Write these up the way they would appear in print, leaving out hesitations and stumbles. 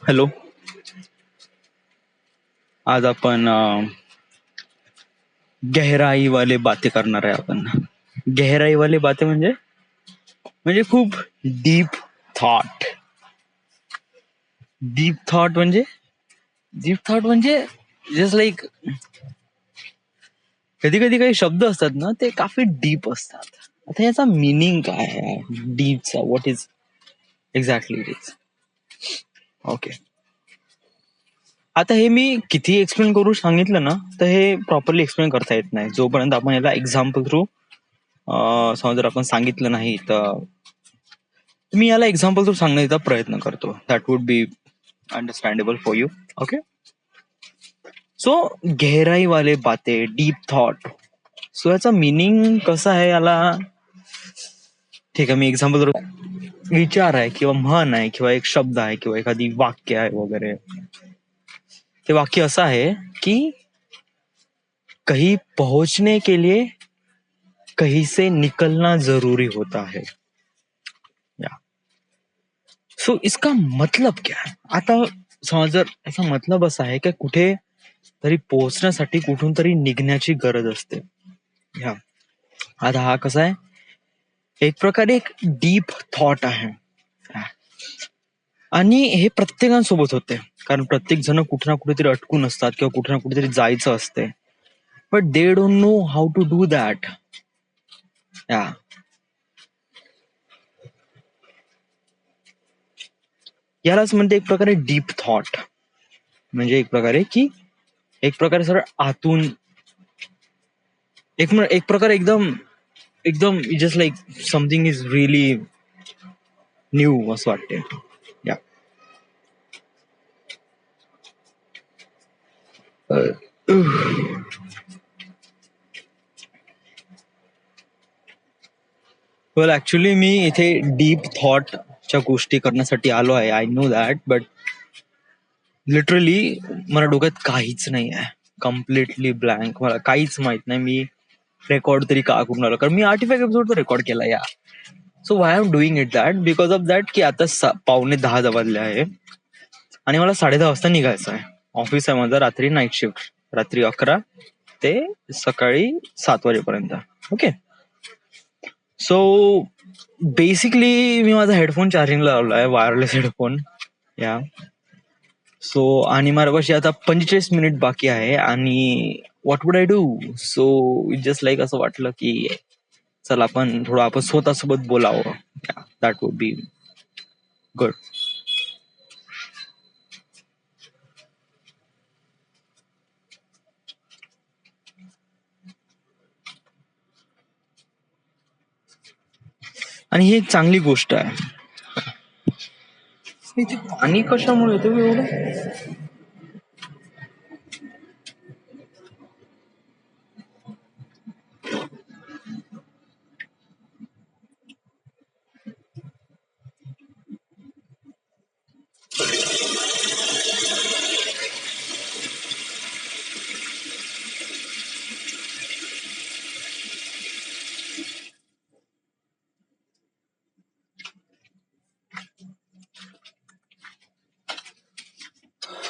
Hello. आज आपण गहराई वाले बातें करणार आहे आपण. गहराई वाले बातें म्हणजे खूप डीप थॉट. डीप थॉट म्हणजे जस्ट लाईक कधी कधी काही शब्द असतात ना ते काफी डीप असतात. आता याचा मिनिंग काय आहे डीपचा? What is exactly it is? Okay. आता हे मी किती एक्सप्लेन करू सांगितलं ना तर हे प्रॉपरली एक्सप्लेन करता येत नाही जोपर्यंत आपण याला एक्झाम्पल थ्रू समजा जर आपण सांगितलं नाही तर मी याला एक्झाम्पल थ्रू सांगण्याचा प्रयत्न करतो. That would B understandable for you. Okay. So गहराई वाले बाते, डीप थॉट. सो याचा मिनिंग कसा आहे याला? ठीक आहे, मी एक्झाम्पल थ्रू. विचार आहे किंवा म्हण आहे किंवा एक शब्द आहे किंवा एखादी वाक्य आहे वगैरे. ते वाक्य असं आहे की कहीं पहुंचने के लिए कहीं से निकलना जरूरी होता है. सो इसका मतलब क्या है? आता समज जर याचा मतलब असा आहे की कुठे तरी पोहोचण्यासाठी कुठून तरी निघण्याची गरज असते. ह्या आता हा कसा आहे, एक प्रकारे एक डीप थॉट आहे आणि हे प्रत्येकासोबत होते. कारण प्रत्येक जण कुठे ना कुठेतरी अटकून असतात किंवा कुठे ना कुठेतरी जायचं असते. But they don't know how to do that. यालाच म्हणते एक प्रकारे डीप थॉट. म्हणजे एक प्रकारे की एक प्रकारे सरळ आतून एक प्रकारे एकदम एकदम just like something is really new असं वाटते. या वेल ऍक्च्युली मी इथे डीप थॉटच्या गोष्टी करण्यासाठी आलो आहे. I know that. But literally मला डोक्यात काहीच नाही आहे. Completely blank. मला काहीच माहित नाही मी रेकॉर्ड तरी का करून आलो. कारण मी 85 एपिसोड रेकॉर्ड केला या. So Y am doing it that because of that की आता 9:45 वाजले आहे आणि मला 10:30 वाजता निघायचं आहे. ऑफिस आहे माझं रात्री नाईट शिफ्ट. रात्री 11 ते सकाळी 7 वाजेपर्यंत. ओके. सो बेसिकली मी माझा हेडफोन चार्जिंगला लावला आहे, वायरलेस हेडफोन. या सो आणि माझ्यापाशी आता 45 मिनिट बाकी आहे आणि what would I do? So it just like असं वाटलं की चल आपण थोडं आपण स्वतःसोबत बोलावं. That would be good. आणि ही एक चांगली गोष्ट आहे. इथे पाणी कशामुळे येतं एवढं?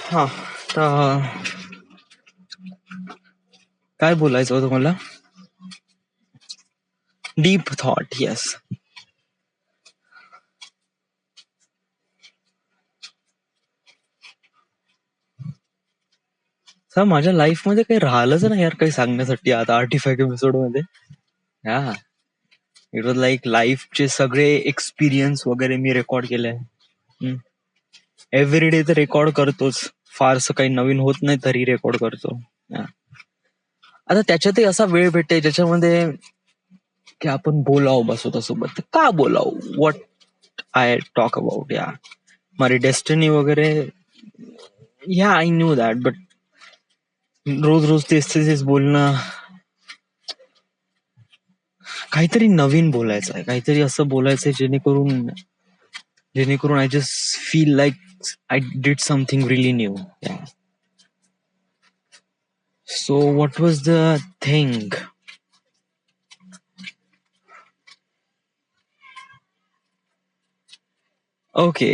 हा तर काय बोलायचं होतं मला? Deep thought. येस. सर माझ्या लाईफ मध्ये काही राहिलंच नाही यार काही सांगण्यासाठी आता 85 एपिसोड मध्ये. हा इट वॉज लाईक लाईफचे सगळे एक्सपिरियन्स वगैरे मी रेकॉर्ड केले. एव्हरी डे तर रेकॉर्ड करतोच. फारसं काही नवीन होत नाही तरी रेकॉर्ड करतो. आता त्याच्यातही असा वेळ भेटते ज्याच्यामध्ये की आपण बोलावं बा स्वतःसोबत. का बोलावं? What I talk about. या माझी डेस्टिनी वगैरे. या आय न्यू दॅट. बट रोज रोज तेच बोलणं. काहीतरी नवीन बोलायचं आहे, काहीतरी असं बोलायचंय जेणेकरून I just feel like I did something really new. So what was the thing? Okay.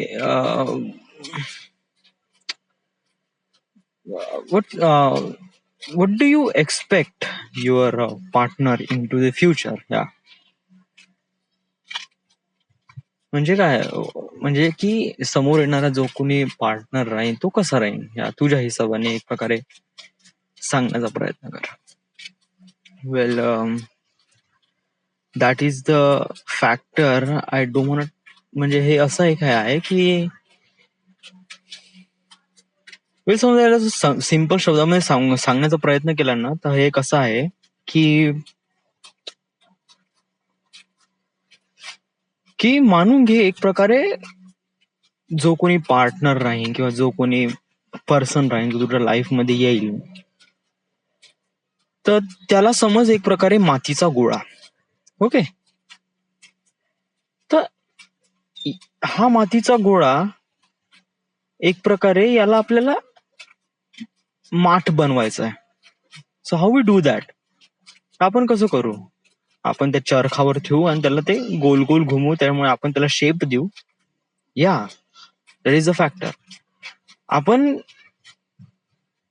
what do you expect your partner into the future? म्हणजे काय म्हणजे की समोर येणारा जो कोणी पार्टनर राहील तो कसा राहील या तुझ्या हिशोबाने एक प्रकारे सांगण्याचा प्रयत्न कर. Well, that is the factor I don't. म्हणजे हे असं एक आहे की वेल समजा याला सिंपल शब्दामध्ये सांगण्याचा प्रयत्न केला ना तर हे कसं आहे की की मानून घे एक प्रकारे जो कोणी पार्टनर राहील किंवा जो कोणी पर्सन राहील जो तुझ्या लाईफ मध्ये येईल तर त्याला समज एक प्रकारे मातीचा गोळा. ओके. तर हा मातीचा गोळा एक प्रकारे याला आपल्याला माठ बनवायचा आहे. So how we do that? आपण कसं करू? आपण त्या चरखावर ठेवू आणि त्याला ते गोल गोल घुमवू, त्यामुळे आपण त्याला शेप देऊ. या दॅट इज अ फॅक्टर. आपण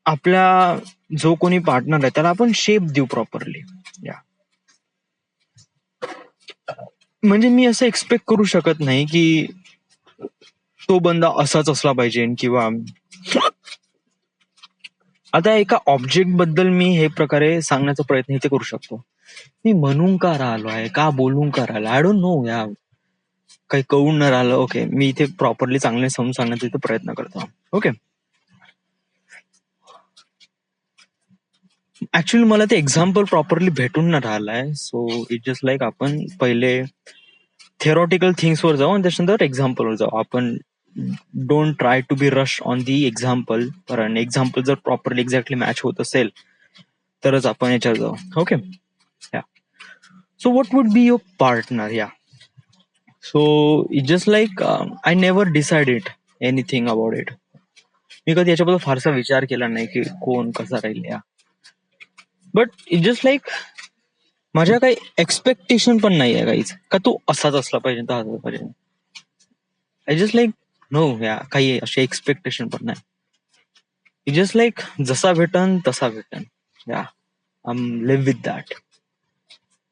आपल्या जो कोणी पार्टनर आहे त्याला आपण शेप देऊ प्रॉपरली. या म्हणजे मी असं एक्सपेक्ट करू शकत नाही की तो बंदा असाच असला पाहिजे किंवा आता एका ऑब्जेक्ट बद्दल मी हे प्रकारे सांगण्याचा प्रयत्न इथे करू शकतो. मी म्हणून का राहिलो आहे, का बोलून का राहिलो, आय डोंट नो. या काही कळून न राहिलं. ओके, मी इथे प्रॉपरली चांगले समजून सांगण्याचा इथे प्रयत्न करतो. ओके. ऍक्च्युली मला ते एक्झाम्पल प्रॉपरली भेटून न राहिलाय. सो इट जस्ट लाईक आपण पहिले थेरॉटिकल थिंग्सवर जाऊ आणि त्याच्यानंतर एक्झाम्पलवर जाऊ. आपण don't try to be rush on the example. कारण एक्झाम्पल जर प्रॉपरली एक्झॅक्टली मॅच होत असेल तरच आपण याच्यावर जाऊ. Okay. Yeah so what would be your partner? Yeah so it just like I never decided anything about it. मी कधी याच्याबद्दल फारसा विचार केला नाही की कोण कसा राहील. या बट इट जस्ट लाईक माझ्या काही एक्सपेक्टेशन पण नाही आहे काहीच का तो असाच असला पाहिजे तर असला पाहिजे. I just like no. या काही असे एक्सपेक्टेशन पण नाही. इट जस्ट लाईक जसा भेटन तसा भेटन. या आय लिव्ह विथ दॅट.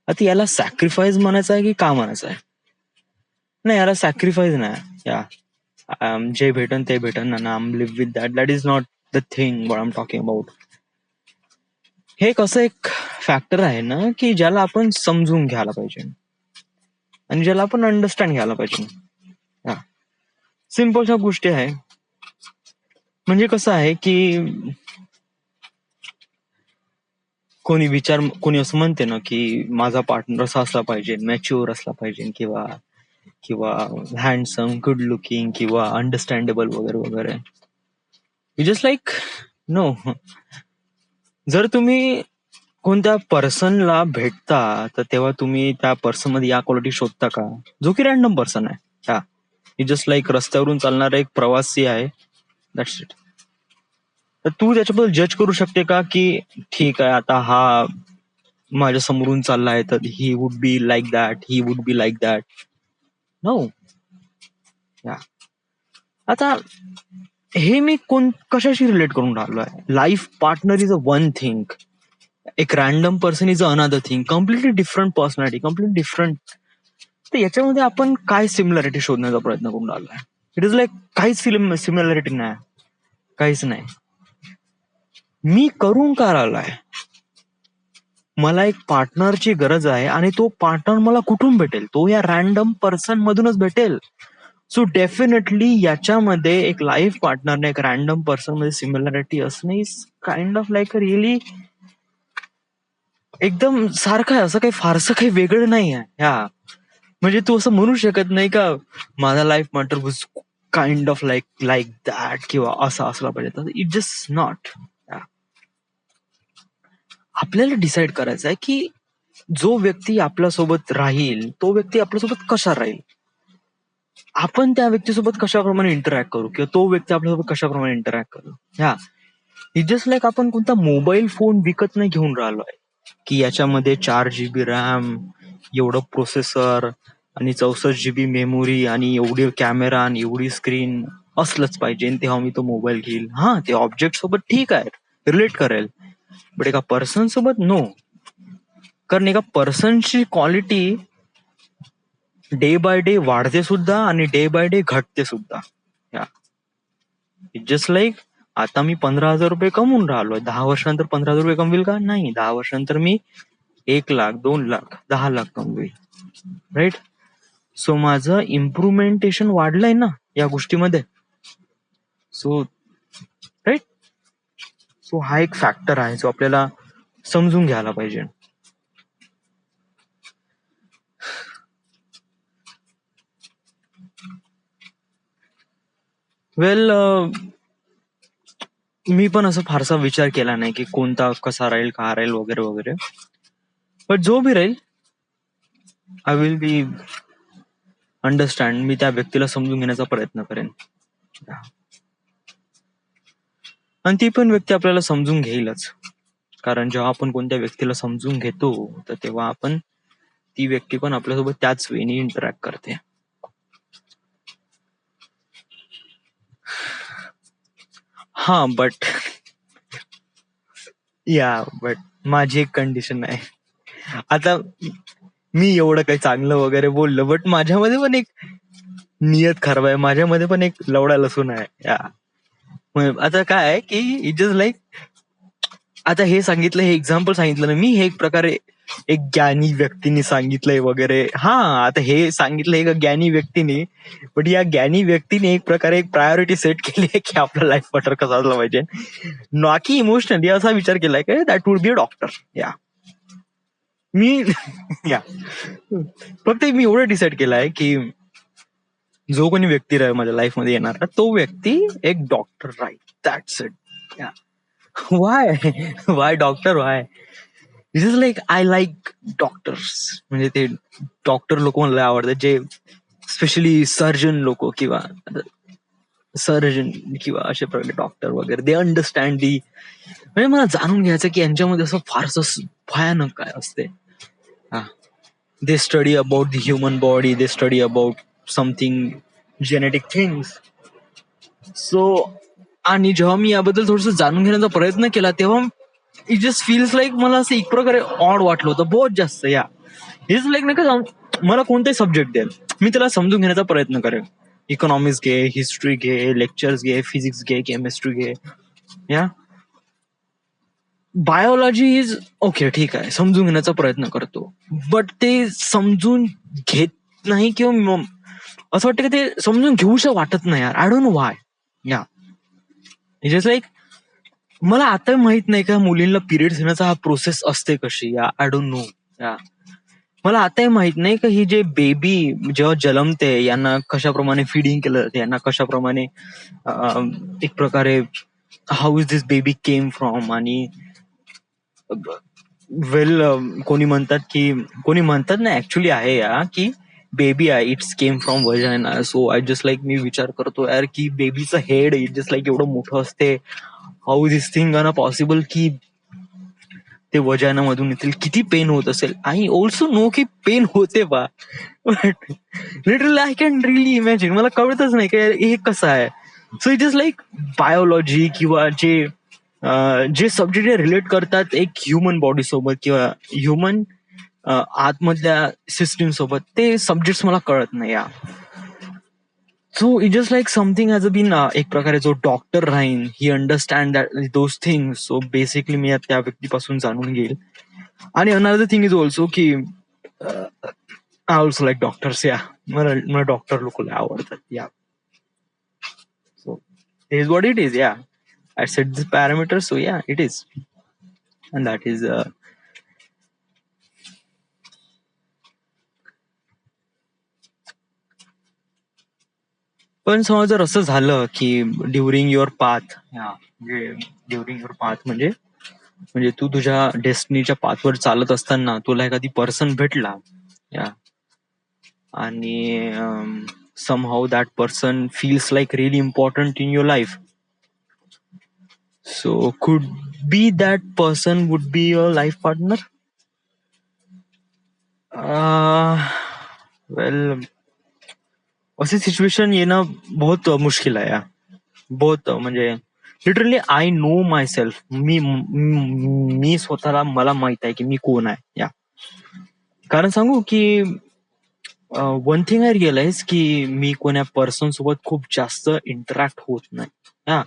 आता याला सॅक्रिफाईस म्हणायचं आहे की का म्हणायचं आहे? नाही, याला सॅक्रिफाईस नाही. या जे भेटन ते भेटन आणि I live with that. That is not the thing what I am talking about. हे कसं एक फॅक्टर आहे ना की ज्याला आपण समजून घ्यायला पाहिजे आणि ज्याला आपण अंडरस्टँड घ्यायला पाहिजे. हा सिम्पलच्या गोष्टी आहे. म्हणजे कसं आहे की कोणी असं म्हणते ना की माझा पार्टनर असा असला पाहिजे, मॅच्युअर असला पाहिजे किंवा किंवा हँडसम, गुड लुकिंग किंवा अंडरस्टँडेबल वगैरे वगैरे. Just like no. जर तुम्ही कोणत्या पर्सनला भेटता तर तेव्हा तुम्ही त्या पर्सन मध्ये या क्वालिटी शोधता का? जो की रॅन्डम पर्सन आहे. हा जस्ट लाईक रस्त्यावरून चालणारा एक प्रवासी आहे. That's it. तर तू त्याच्याबद्दल जज करू शकते का की ठीक आहे आता हा माझ्या समोरून चाललाय तर he would be like that, he would be like that. No. आता हे मी कशाशी रिलेट करून राहिलोय? Life partner is a one thing, एक random person is a another thing. Completely different personality, completely different. तर याच्यामध्ये आपण काय सिमिलॅरिटी शोधण्याचा प्रयत्न करून राहिलोय? इट इज लाईक काहीच सिमिलॅरिटी नाही, काहीच नाही. मी करून का राहिलोय? मला एक पार्टनरची गरज आहे आणि तो पार्टनर मला कुठून भेटेल? तो या रॅन्डम पर्सन मधूनच भेटेल. सो डेफिनेटली याच्यामध्ये एक लाईफ पार्टनर एक रॅन्डम पर्सन मध्ये सिमिलॅरिटी असणे is kind of like really एकदम सारखं आहे. असं काही फारसं काही वेगळं नाही आहे. ह्या म्हणजे तू असं म्हणू शकत नाही का माझा life partner was kind of like that किंवा असं असला पाहिजे. It just not. आपल्याला डिसाईड करायचं आहे की जो व्यक्ती आपल्यासोबत राहील तो व्यक्ती आपल्यासोबत कसा राहील, आपण त्या व्यक्तीसोबत कशाप्रमाणे इंटरॅक्ट करू किंवा तो व्यक्ती आपल्यासोबत कशाप्रमाणे इंटरॅक्ट करू. ह्या इट जस्ट लाईक आपण कोणता मोबाईल फोन विकत नाही घेऊन राहिलोय की याच्यामध्ये 4 GB रॅम, एवढं प्रोसेसर आणि 64 GB मेमोरी आणि एवढी कॅमेरा आणि एवढी स्क्रीन. असलंच पाहिजे आणि तेव्हा मी तो मोबाईल घेईल. हा, ते ऑब्जेक्ट सोबत ठीक आहे, रिलेट करेल, बट एका पर्सन सोबत नो. कारण एका पर्सनची क्वालिटी डे बाय डे वाढते सुद्धा आणि डे बाय डे घटते सुद्धा. जस्ट लाईक आता मी 15,000 रुपये कमवून राहिलोय, 10 वर्षानंतर 15,000 रुपये कमविल का? नाही. 10 वर्षानंतर मी 1 लाख, 2 लाख, 10 लाख कमवेल. राईट. सो माझं इम्प्रुव्हमेंटेशन वाढलंय ना या गोष्टीमध्ये. So right. सो हा एक फॅक्टर आहे जो आपल्याला समजून घ्यायला पाहिजे. वेल, मी पण असं फारसा विचार केला नाही की कोणता कसा राहील, का राहील वगैरे वगैरे. बट जो भी राहील, आय विल बी अंडरस्टँड. मी त्या व्यक्तीला समजून घेण्याचा प्रयत्न करेन. आणि ती पण व्यक्ती आपल्याला समजून घेईलच. कारण जेव्हा आपण कोणत्या व्यक्तीला समजून घेतो तर तेव्हा आपण ती व्यक्ती पण आपल्यासोबत त्याच वेळी इंटरॅक्ट करते. हा, बट माझी एक कंडिशन आहे. आता मी एवढं काही चांगलं वगैरे बोललो, बट माझ्यामध्ये पण एक नियत खराब आहे, माझ्यामध्ये पण एक लवडा लसूण आहे. आता काय आहे की इट जस्ट लाईक, आता हे सांगितलं, हे एक्झाम्पल सांगितलं ना मी, हे एक प्रकारे एक ज्ञानी व्यक्तीने सांगितलंय वगैरे. हा, आता हे सांगितलंय एका ज्ञानी व्यक्तीने, बट या ज्ञानी व्यक्तीने एक प्रकारे एक प्रायोरिटी सेट केली आहे की आपला लाईफ पार्टनर कसा असला पाहिजे, ना की इमोशनली असा विचार केलाय की that would be a doctor. मी फक्त मी एवढं डिसाईड केलंय की जो कोणी व्यक्ती राहील माझ्या लाईफ मध्ये येणारा, तो व्यक्ती एक डॉक्टर राहील. That's it. Y doctor? Y? This is like, I like doctors. म्हणजे ते डॉक्टर लोक मला आवडतात, जे स्पेशली सर्जन लोक किंवा सर्जन किंवा अशा प्रकारे डॉक्टर वगैरे. दे अंडरस्टँड दी, म्हणजे मला जाणून घ्यायचं की यांच्यामध्ये असं फारसं भयानक काय असते. They study about the human body, they study about something genetic things. So आणि जेव्हा मी याबद्दल थोडस जाणून घेण्याचा प्रयत्न केला तेव्हा इट जस्ट फील्स लाईक मला असं एक प्रकारे ऑड वाटलं होतं बहुत जास्त. इज लाईक नाही का, मला कोणताही सब्जेक्ट द्याल, मी त्याला समजून घेण्याचा प्रयत्न करेन. इकॉनॉमिक्स घे, हिस्ट्री घे, लेक्चर्स घे, फिजिक्स घे, केमिस्ट्री घे, बायोलॉजी इज ओके, ठीक आहे, समजून घेण्याचा प्रयत्न करतो. बट ते समजून घेत नाही किंवा असं वाटतं की ते समजून घेऊशा वाटत नाही यार. I don't no Y. Just like मला आता माहित नाही का मुलींना पिरियड्स येण्याचा हा प्रोसेस असते कशी. I don't no. मला आताही माहित नाही का ही जे बेबी जेव्हा जन्मते यांना कशाप्रमाणे फिडिंग केलं जाते, यांना कशाप्रमाणे एक प्रकारे how is this baby came from. आणि वेल, कोणी म्हणतात ना, ऍक्च्युली आहे की बेबी आहे, it's came from vagina. So I just like मी विचार करतो यार की बेबीचं हेड इट जस्ट लाईक एवढं मोठं असते. How this thing are possible की ते वजायना मधून येतील. किती पेन होत असेल. आय ऑल्सो नो की पेन होते बा, but literally I can really imagine. मला कळतच नाही का हे कसं आहे. So it is like biology किंवा जे सब्जेक्ट रिलेट करतात एक ह्युमन बॉडी सोबत किंवा ह्युमन आतमधल्या सिस्टीम सोबत, ते सब्जेक्ट मला कळत नाही. So it just like something has been, एक प्रकारे जो डॉक्टर राहीन he understand that those things. So basically मी त्या व्यक्तीपासून जाणून घेईल. आणि अनदर थिंग इज ऑल्सो की आय ऑल्सो लाईक डॉक्टर्स. मला डॉक्टर लोक आवडतात. So is what it is. I set the parameters, so it is, and that is पण समज जर असं झालं की during your path, during your path म्हणजे तू तुझ्या डेस्टिनीच्या पाथवर चालत असताना तुला एखादी पर्सन भेटला, आणि somehow that person feels like really important in your life. So could be that person would be your life partner? Well, अशी सिच्युएशन येणं बहुत मुश्किल आहे यार. बहुत म्हणजे literally I know myself. मी स्वतःला मला माहित आहे की मी कोण आहे या. कारण सांगू की वन थिंग आय रिअलाइज की मी कोण्या पर्सन सोबत खूप जास्त इंटरॅक्ट होत नाही. हा,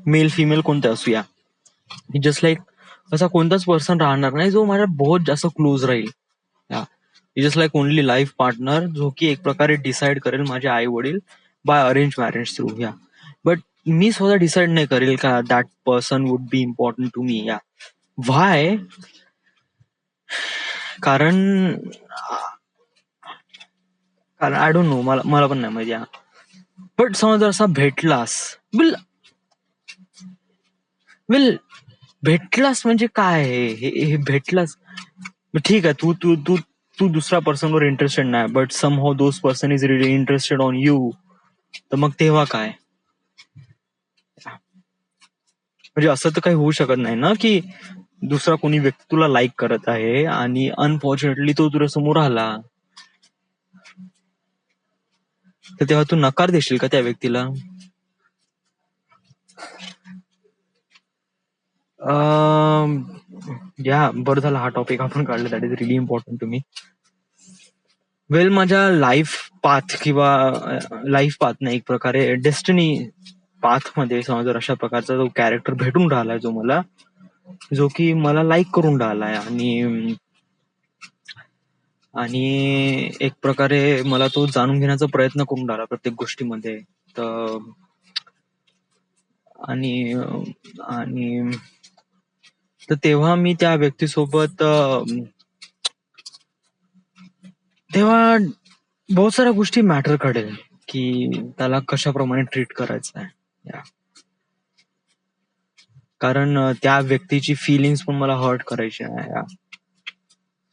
मेल फिमेल कोणतं असू या, जस्ट लाईक असा कोणताच पर्सन राहणार नाही जो माझ्या बहुत जास्त क्लोज राहील. Just like only life partner जो की एक प्रकारे डिसाईड करेल माझे आई वडील by arrange marriage through. Yeah but मी स्वतः डिसाईड नाही करेल का that person would be important to me. Yeah why? कारण कारण आय डोंट नो, मला मला पण नाही माहिती. बट समज जर असा भेटलास, विल विल भेटलास म्हणजे काय आहे हे भेटलास. ठीक आहे, तू तू तू तू दुसऱ्या पर्सनवर इंटरेस्टेड नाही, but somehow those person is really interested on you. तर मग तेव्हा काय? म्हणजे असं तर काही होऊ शकत नाही ना की दुसरा कोणी व्यक्ती तुला लाईक करत आहे आणि अनफॉर्च्युनेटली तो तुझ्या समोर आला, तर तेव्हा तू नकार देशील का त्या व्यक्तीला? या बरं झालं हा टॉपिक आपण काढला. That is really important to me. Well, माझ्या लाईफ पाथ किंवा लाईफ पाथ नाही, एक प्रकारे डेस्टिनी पाथ मध्ये समजा जर अशा प्रकारचा जो कॅरेक्टर भेटून राहिलाय जो मला, जो की मला लाईक करून राहिलाय आणि आणि एक प्रकारे मला तो जाणून घेण्याचा प्रयत्न करून राहिला प्रत्येक गोष्टीमध्ये. तर आणि आणि तर तेव्हा मी त्या व्यक्तीसोबत तेव्हा बहुत साऱ्या गोष्टी मॅटर करेल की त्याला कशाप्रमाणे ट्रीट करायचं आहे. या कारण त्या व्यक्तीची फिलिंग्स पण मला हर्ट करायची आहे.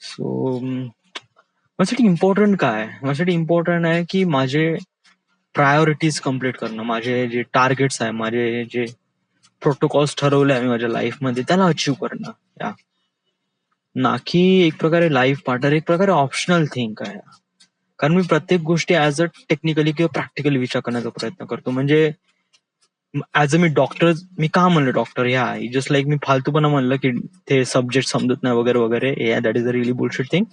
सो माझ्यासाठी इम्पॉर्टंट काय? माझ्यासाठी इम्पॉर्टंट आहे की माझे प्रायोरिटीज कम्प्लीट करणं, माझे जे टार्गेट्स आहे, माझे जे प्रोटोकॉल्स ठरवले आहे मी माझ्या लाईफमध्ये, त्याला अचीव करणं. या ना की एक प्रकारे लाईफ पार्टनर एक प्रकारे ऑप्शनल थिंग आहे. कारण मी प्रत्येक गोष्टी ऍज अ टेक्निकली किंवा प्रॅक्टिकली विचार करण्याचा प्रयत्न करतो. म्हणजे ऍज अ मी डॉक्टर, मी का म्हणलं डॉक्टर? या जस्ट लाईक मी फालतूपणा म्हणलं की ते सब्जेक्ट समजत नाही वगैरे वगैरे. या that is a really bullshit thing.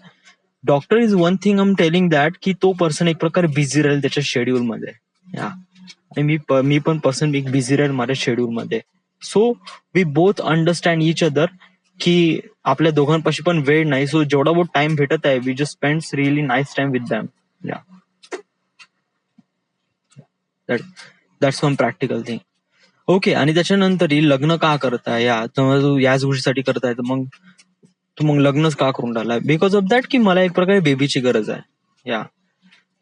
Doctor is one thing I am telling that की तो पर्सन एक प्रकारे बिझी राहील त्याच्या शेड्यूल मध्ये. या आणि मी पण पर्सन एक बिझी राहील माझ्या शेड्यूल मध्ये. So we both understand each other की आपल्या दोघांपाशी पण वेळ नाही. सो जेवढा बहुत टाइम भेटत आहे we just spend really nice time with them. Yeah that's one practical thing. Okay, आणि त्याच्यानंतर लग्न का करताय? या तू याच गोष्टीसाठी करताय, तर मग तू मग लग्नच का करून राहिलाय? बिकॉज ऑफ दॅट की मला एक प्रकारे बेबीची गरज आहे. या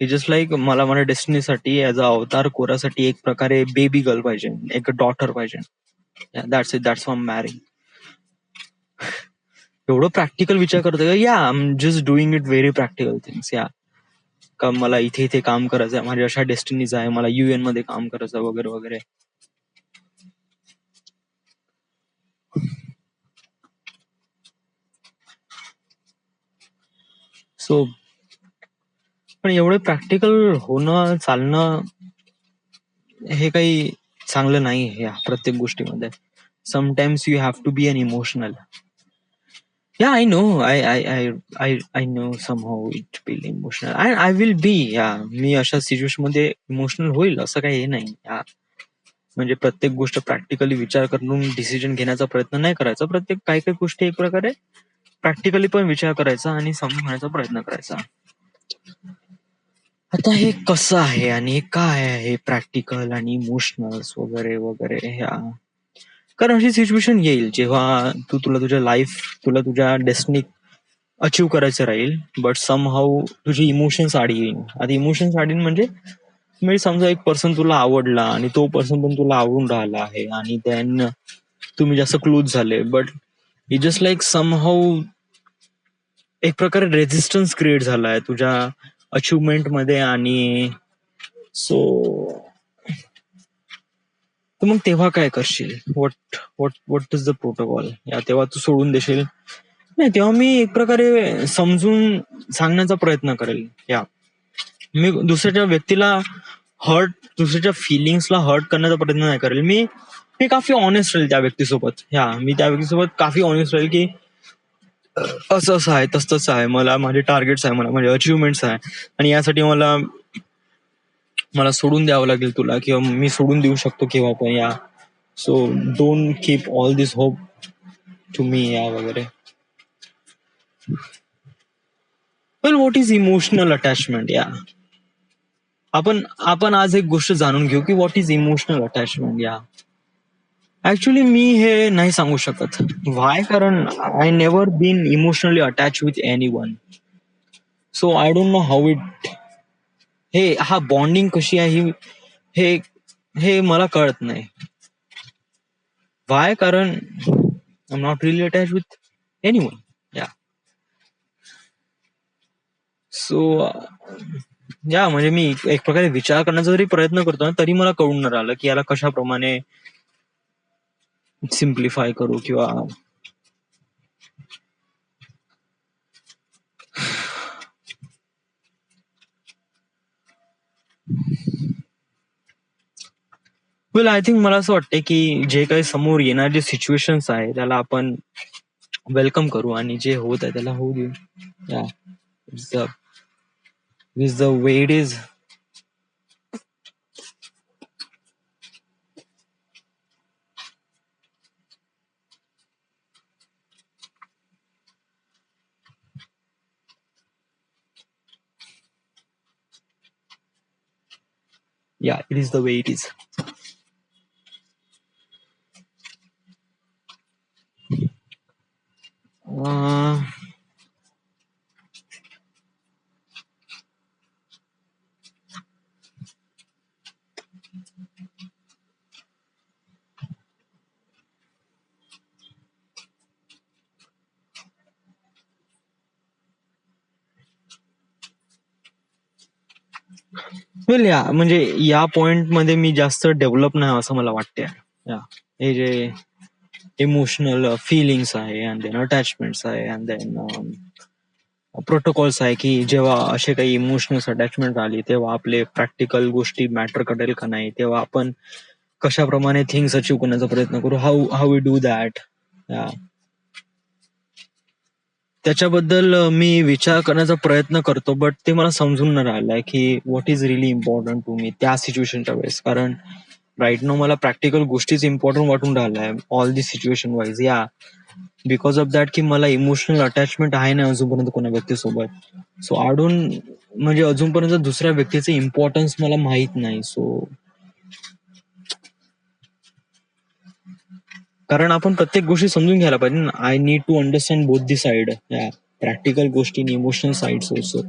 जस्ट लाईक मला माझ्या डेस्टिनीसाठी ऍज अ अवतार कोरासाठी एक प्रकारे बेबी गर्ल पाहिजे, एक डॉटर पाहिजे. That's it, that's why marrying. एवढं प्रॅक्टिकल विचार करतोय का? या I am just doing it very practical things. या का मला इथे इथे काम करायचं आहे, माझ्या अशा डेस्टिनीज आहे, मला UN मध्ये काम करायचं वगैरे वगैरे. सो पण एवढं प्रॅक्टिकल होणं चालणं हे काही चांगलं नाही आहे या प्रत्येक गोष्टीमध्ये. Sometimes you have to be unemotional. Yeah I know, I I I I I know somehow it will emotional and I will be. या मी अशा सिच्युएशन मध्ये इमोशनल होईल असं काही हे नाही. या म्हणजे प्रत्येक गोष्ट प्रॅक्टिकली विचार करून डिसिजन घेण्याचा प्रयत्न नाही करायचा. प्रत्येक काही काही गोष्टी एक प्रकारे प्रॅक्टिकली पण विचार करायचा आणि समजून घेण्याचा प्रयत्न करायचा. आता हे कसं आहे आणि काय आहे प्रॅक्टिकल आणि इमोशनल्स वगैरे वगैरे. ह्या कारण अशी सिच्युएशन येईल जेव्हा तुला तुझ्या लाईफ, तुला तुझ्या डेस्टिनी अचीव करायचं राहील, बट सम हाऊ तुझी इमोशन्स आड येईल. आता इमोशन्स आड येईल म्हणजे मी समजा एक पर्सन तुला आवडला आणि तो पर्सन पण तुला आवडून राहिला आहे आणि देन तुम्ही जास्त क्लोज झाले, but it just like somehow एक प्रकारे रेझिस्टन्स क्रिएट झालाय तुझ्या अचिव्हमेंट मध्ये. आणि सो तर मग तेव्हा काय करशील? What what what is the protocol? या तेव्हा तू सोडून देशील? नाही, तेव्हा मी एक प्रकारे समजून सांगण्याचा प्रयत्न करेल. या मी दुसऱ्याच्या व्यक्तीला दुसऱ्याच्या फिलिंग्सला हर्ट करण्याचा प्रयत्न नाही करेल. मी मी काफी ऑनेस्ट राहील त्या व्यक्तीसोबत. मी त्या व्यक्तीसोबत काफी ऑनेस्ट राहील की असं असं आहे, तसं तसं आहे, मला माझे टार्गेट्स आहे, मला माझे अचिव्हमेंट्स आहे, आणि यासाठी मला मला सोडून द्यावं लागेल तुला, किंवा मी सोडून देऊ शकतो केव्हा पण. So don't keep all this hope to me वगैरे. Well, what is emotional attachment? आपण आपण आज एक गोष्ट जाणून घेऊ की what is emotional attachment. Actually मी हे नाही सांगू शकत. व्हाय? कारण I never been emotionally attach with anyone. So I don't know how it, हा बॉन्डिंग कशी आहे हे हे मला कळत नाही. व्हाय? कारण I am not really attach with anyone. So म्हणजे मी एक प्रकारे विचार करण्याचा जरी प्रयत्न करतो ना, तरी मला कळून नाही राहिलं की याला कशाप्रमाणे सिम्प्लिफाय करू, किंवा वेल, आय थिंक मला असं वाटतं की जे काही समोर येणारे जे सिच्युएशन्स आहे त्याला आपण वेलकम करू, आणि जे होत आहे त्याला होऊ देऊ. It's the way it is. It is the way it is. वेल, म्हणजे या पॉइंट मध्ये मी जास्त डेव्हलप नाही असं मला वाटते. हे जे इमोशनल फिलिंग्स आहे, अँड देन अटॅचमेंट्स आहे, अँड देन प्रोटोकॉल्स आहे, की जेव्हा असे काही इमोशनल अटॅचमेंट आली तेव्हा आपले प्रॅक्टिकल गोष्टी मॅटर करेल का नाही, तेव्हा आपण कशाप्रमाणे थिंग्स अचीव्ह करण्याचा प्रयत्न करू, हाऊ वी डू दॅट. त्याच्याबद्दल मी विचार करण्याचा प्रयत्न करतो, बट ते मला समजून नाही राहिलंय की what is really important to me त्या सिच्युएशनच्या वेळेस. कारण राईट नो मला प्रॅक्टिकल गोष्टीच इम्पॉर्टंट वाटून राहिलाय all the situation wise. Because of that की मला इमोशनल अटॅचमेंट आहे ना अजूनपर्यंत कोणा व्यक्तीसोबत. सो आय डोंट, म्हणजे अजूनपर्यंत दुसऱ्या व्यक्तीचं इम्पॉर्टन्स मला माहित नाही. सो कारण आपण प्रत्येक गोष्टी समजून घ्यायला पाहिजे ना. I need to understand both the side, practical गोष्टी आणि इमोशनल साइड्स ऑल्सो.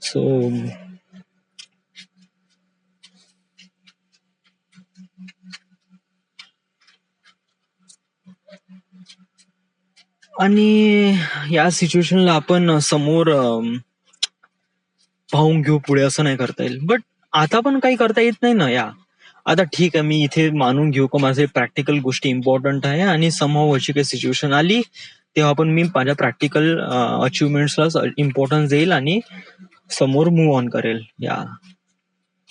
सो आणि या सिच्युएशनला आपण समोर पाहून घेऊ पुढे, असं नाही करता येईल. बट आता पण काही करता येत नाही ना. आता ठीक आहे, मी इथे मानून घेऊ का माझे प्रॅक्टिकल गोष्टी इम्पॉर्टंट आहे, आणि समहाऊ अशी काही सिच्युएशन आली तेव्हा पण मी माझ्या प्रॅक्टिकल अचिव्हमेंट्सला इम्पॉर्टन्स देईल आणि समोर मूव्ह ऑन करेल.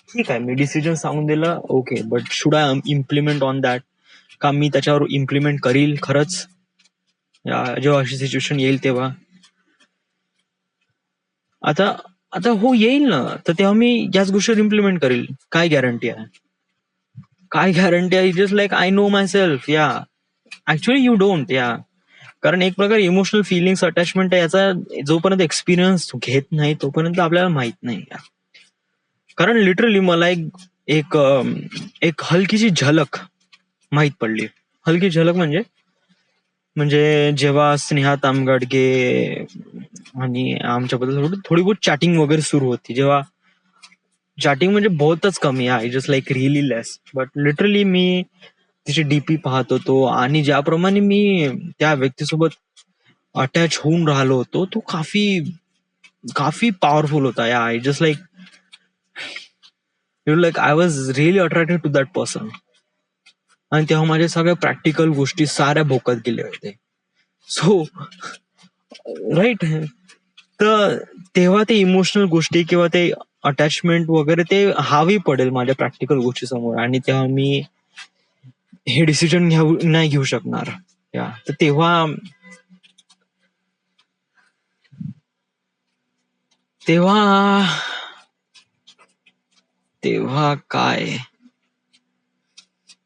ठीक आहे, मी डिसिजन सांगून दिलं, okay, but should I implement on that? का मी त्याच्यावर इम्प्लिमेंट करील खरंच जेव्हा अशी सिच्युएशन येईल तेव्हा? आता हो, येईल ना, तर तेव्हा मी याच गोष्टीवर इम्प्लिमेंट करेल. काय गॅरंटी आहे? Just like I know my self. Actually you don't. कारण एक प्रकारे इमोशनल फिलिंग्स अटॅचमेंट आहे, याचा जोपर्यंत एक्सपिरियन्स घेत नाही तोपर्यंत आपल्याला माहित नाही. कारण लिटरली मला एक एक हलकीशी झलक माहित पडली. हलकी झलक म्हणजे जेव्हा स्नेहा तामगाडगे आणि आमच्याबद्दल थोडी बहुत चॅटिंग वगैरे सुरू होती, जेव्हा चॅटिंग म्हणजे बहुतच कमी आहे, just like really less, but literally मी तिची डीपी पाहत होतो, आणि ज्याप्रमाणे मी त्या व्यक्तीसोबत अटॅच होऊन राहिलो होतो तो काफी काफी पॉवरफुल होता. Just like I was really attracted to that person. आणि तेव्हा माझ्या सगळ्या प्रॅक्टिकल गोष्टी साऱ्या भोकत गेले होते. सो राईट, तर तेव्हा ते इमोशनल गोष्टी किंवा ते अटॅचमेंट वगैरे ते हावी पडेल माझ्या प्रॅक्टिकल गोष्टी समोर, आणि तेव्हा मी हे डिसिजन नाही घेऊ शकणार. या तर तेव्हा तेव्हा तेव्हा काय,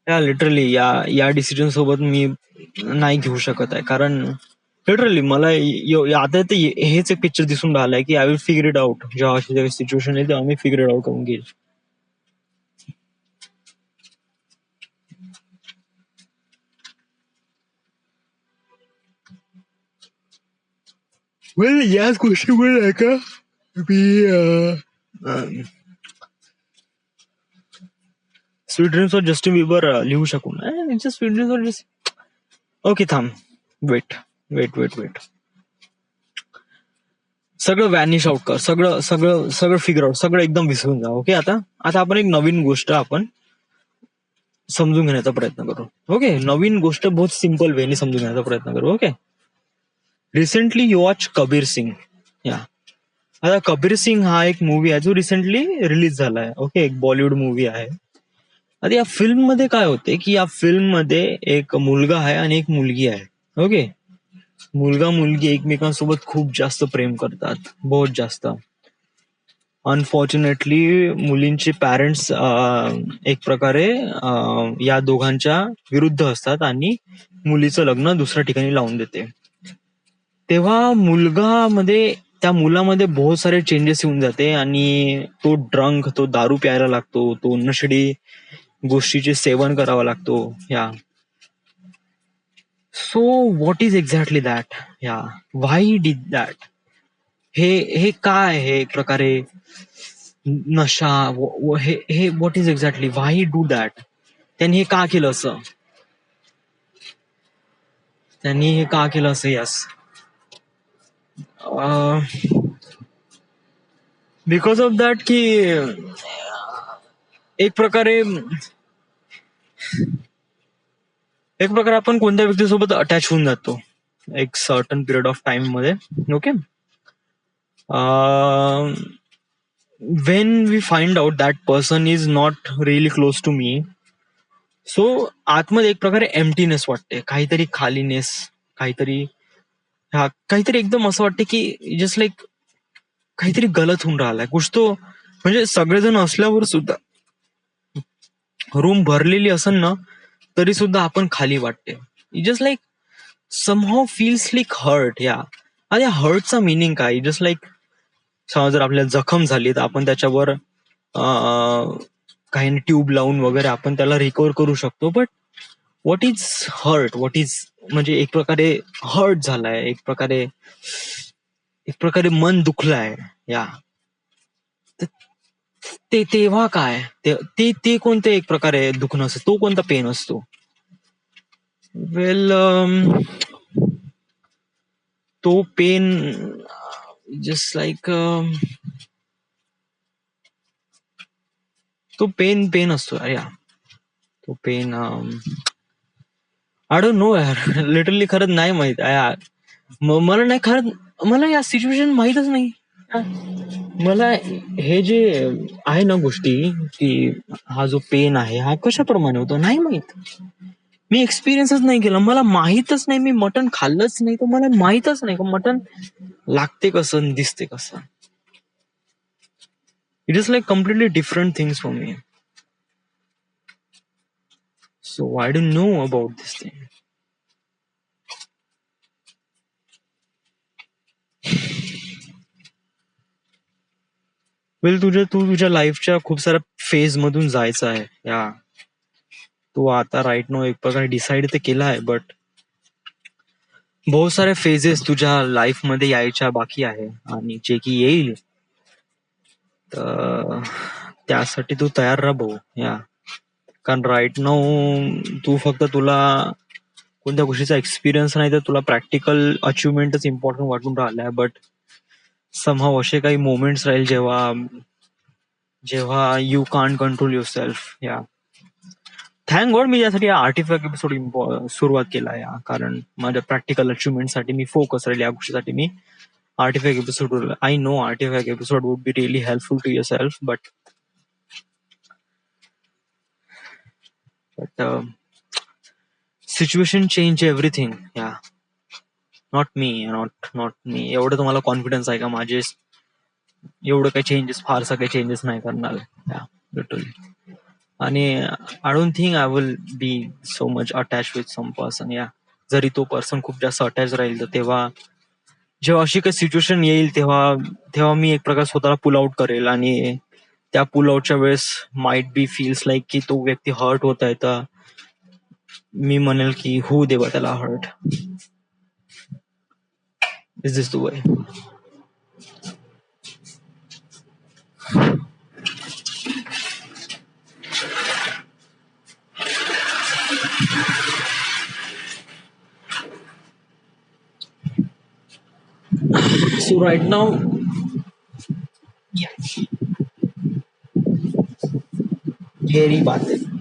या लिटरली या डिसिजन सोबत मी नाही घेऊ शकत आहे. कारण लिटरली मला आता ते हेच एक पिक्चर दिसून राहिलाय की I will figure it out. जेव्हा अशी सिच्युएशन आहे तेव्हा मी फिगर इट आउट करून घेईल. वेल याच गोष्टीमुळे आहे का मी sweet dreams of Justin Bieber लिहू शकू. Sweet dreams of just, okay थांब, वेट वेट वेट वेट, सगळं व्हॅनिश आउट कर, सगळं सगळं सगळं फिगर आउट, सगळं एकदम विसरून जा. ओके, आता आता आपण एक नवीन गोष्ट आपण समजून घेण्याचा प्रयत्न करू. ओके, नवीन गोष्ट बहुत सिंपल वेने समजून घेण्याचा प्रयत्न करू. Okay, recently you watch Kabir Singh. Yeah आता कबीर सिंग हा एक मूवी आहे जो रिसेंटली रिलीज झालाय. ओके, एक बॉलिवूड मूवी आहे. आता या फिल्म मध्ये काय होते की या फिल्म मध्ये एक मुलगा आहे आणि एक मुलगी आहे. ओके, मुलगा मुलगी एकमेकांसोबत खूप जास्त प्रेम करतात, बहुत जास्त. अनफॉर्च्युनेटली मुलींचे पॅरेंट्स एक प्रकारे या दोघांच्या विरुद्ध असतात आणि मुलीचं लग्न दुसऱ्या ठिकाणी लावून देते. तेव्हा मुलगामध्ये, त्या मुलामध्ये बहुत सारे चेंजेस येऊन जाते आणि तो ड्रंक, तो दारू प्यायला लागतो, तो नशेडी गोष्टीचे सेवन करावा लागतो. या so what is exactly that, या व्हाय डिड दॅट, हे हे काय आहे एक प्रकारे नशा, हे हे what is exactly why do that, त्यांनी हे का केलं असं, त्यांनी हे का केलं असं. यस, बिकॉज ऑफ दॅट की एक प्रकारे आपण कोणत्या व्यक्तीसोबत अटॅच होऊन जातो एक सर्टन पिरियड ऑफ टाइम मध्ये. Okay, when we find out that person is not really close to me, so आतमध्ये एक प्रकारे एम्प्टीनेस वाटते, काहीतरी खालीनेस, काहीतरी काहीतरी एकदम असं वाटते की जस्ट लाईक काहीतरी गलत होऊन राहिलाय कुछ तो. म्हणजे सगळेजण असल्यावर सुद्धा, रूम भरलेली असेल ना तरी सुद्धा आपण खाली वाटते. Just like somehow feels like hurt. Yeah आणि हर्टचा मिनिंग काय, जस्ट लाईक समजा जर आपल्याला जखम झाली तर आपण त्याच्यावर काही ट्यूब लावून वगैरे आपण त्याला रिकवर करू शकतो. But what is hurt, what is, म्हणजे एक प्रकारे हर्ट झालाय, एक प्रकारे मन दुखलाय. या ते तेव्हा काय, ते ते कोणतं एक प्रकारे दुखणं असतं, तो कोणता पेन असतो. वेल तो पेन जस्ट लाईक तो पेन असतो यार. तो पेन आय डोंट नो यार, लिटरली खरंच नाही माहित यार. मला नाही, खरंच मला या सिच्युएशन माहीतच नाही. मला हे जे आहे ना गोष्टी, की हा जो पेन आहे हा कशाप्रमाणे होतो नाही माहित. मी एक्सपिरियन्सच नाही केलं, मला माहीतच नाही. मी मटण खाल्लंच नाही तर मला माहीतच नाही का मटण लागते कसं, दिसते कसं. It is like completely different things for me. So I don't know about this thing. Well तुझ्या लाईफच्या खूप साऱ्या फेज मधून जायचं आहे. या तू आता राईट नो एक प्रकारे डिसाईड तर केला आहे, बट बहुत सारे फेजेस तुझ्या लाईफ मध्ये यायच्या बाकी आहे आणि जे की येईल, तर त्यासाठी तू तयार राहा भाऊ. या कारण राईट नाऊ तू फक्त तुला कोणत्या गोष्टीचा एक्सपिरियन्स नाही तर तुला प्रॅक्टिकल अचिव्हमेंटच इम्पॉर्टंट वाटून राहिलाय. बट समहाव असे काही मोमेंट्स राहील जेव्हा you can't control your self. या थँक गॉड मी यासाठी आर्टिफॅक्ट एपिसोड सुरुवात केला. या कारण माझ्या प्रॅक्टिकल अचिव्हमेंट साठी मी फोकस राहील, या गोष्टीसाठी मी artifact episode I know artifact episode would be really helpful to yourself, but situation change everything. Yeah, not me. एवढं तुम्हाला कॉन्फिडन्स आहे का माझे एवढं काही चेंजेस फारसा काही चेंजेस नाही करणार. Yeah literally. आणि I don't think I will be so much attach with some person. Yeah जरी तो पर्सन खूप जास्त अटॅच राहील तर तेव्हा जेव्हा अशी काही सिच्युएशन येईल तेव्हा तेव्हा मी एक प्रकार स्वतःला पुल आउट करेल आणि त्या पुल आउटच्या वेळेस माइट बी फील्स लाईक की तो व्यक्ती हर्ट होत आहे तर मी म्हणेल की होऊ देवा त्याला hurt. Is this the way. So right now, yeah, यही बात है.